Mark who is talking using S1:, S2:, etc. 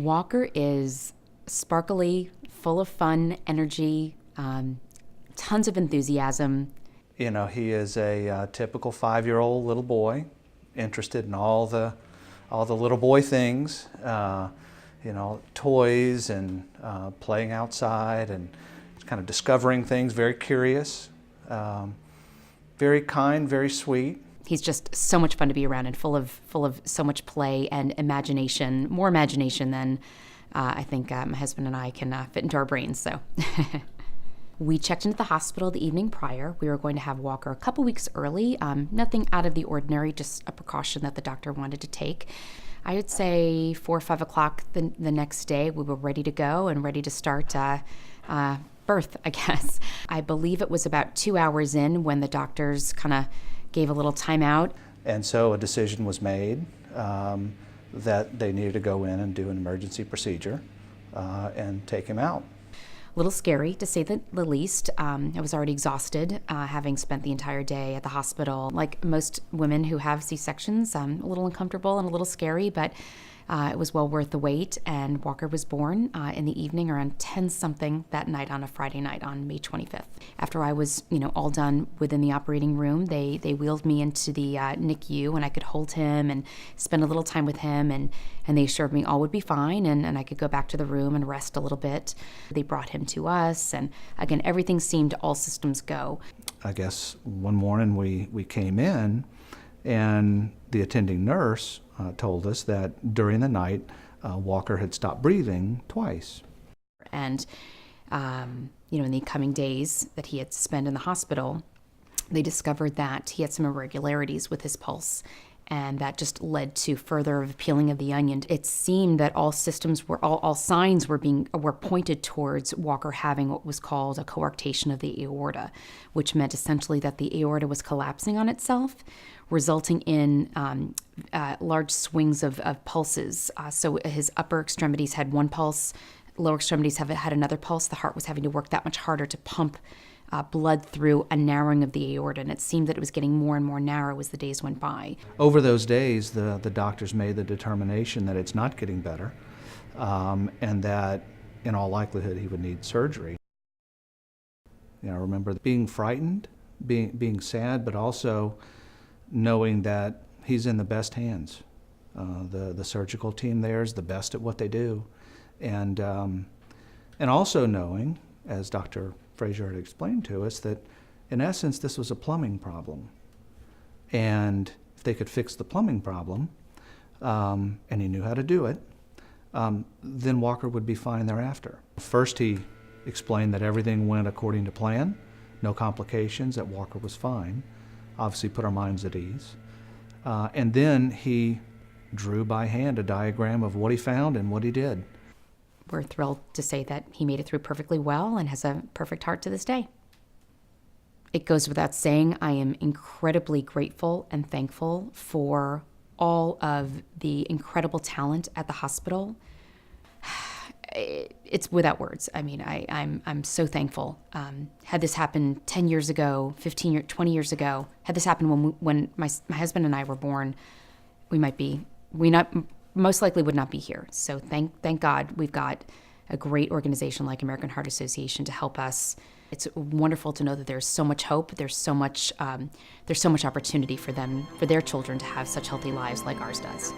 S1: Walker is sparkly, full of fun, energy, tons of enthusiasm.
S2: You know, he is a typical 5-year-old little boy, interested in all the little boy things, you know, toys and playing outside and kind of discovering things, very curious, very kind, very sweet.
S1: He's just so much fun to be around and full of so much play and imagination, more imagination than I think my husband and I can fit into our brains. So we checked into the hospital the evening prior. We were going to have Walker a couple weeks early, nothing out of the ordinary, just a precaution that the doctor wanted to take. I would say 4 or 5 o'clock the next day, we were ready to go and ready to start birth, I guess. I believe it was about 2 hours in when the doctors kind of gave a little timeout.
S2: And so a decision was made that they needed to go in and do an emergency procedure and take him out.
S1: A little scary, to say the least. I was already exhausted, having spent the entire day at the hospital. Like most women who have C-sections, a little uncomfortable and a little scary, but it was well worth the wait. And Walker was born in the evening around 10-something that night on a Friday night on May 25th. After I was, all done within the operating room, they wheeled me into the NICU, and I could hold him and spend a little time with him, and they assured me all would be fine, and I could go back to the room and rest a little bit. They brought him to us, and again, everything seemed all systems go.
S2: I guess one morning we came in, and the attending nurse told us that during the night, Walker had stopped breathing twice.
S1: And, in the coming days that he had spent in the hospital, they discovered that he had some irregularities with his pulse, and that just led to further peeling of the onion. It seemed that all signs were pointed towards Walker having what was called a coarctation of the aorta, which meant essentially that the aorta was collapsing on itself, resulting in large swings of pulses. So his upper extremities had one pulse, lower extremities had another pulse. The heart was having to work that much harder to pump blood through a narrowing of the aorta, and it seemed that it was getting more and more narrow as the days went by.
S2: Over those days, the doctors made the determination that it's not getting better, and that in all likelihood he would need surgery. I remember being frightened, being sad, but also knowing that he's in the best hands. The surgical team there is the best at what they do, and also knowing, as Dr. Fraser had explained to us, that in essence this was a plumbing problem, and if they could fix the plumbing problem, and he knew how to do it, then Walker would be fine thereafter. First he explained that everything went according to plan, no complications, that Walker was fine, obviously put our minds at ease, and then he drew by hand a diagram of what he found and what he did.
S1: We're thrilled to say that he made it through perfectly well and has a perfect heart to this day. It goes without saying, I am incredibly grateful and thankful for all of the incredible talent at the hospital. It's without words. I mean, I'm so thankful. Had this happened 10 years ago, 20 years ago, had this happened when my husband and I were born, we most likely would not be here. So thank God we've got a great organization like American Heart Association to help us. It's wonderful to know that there's so much hope, there's so much opportunity for them, for their children to have such healthy lives like ours does.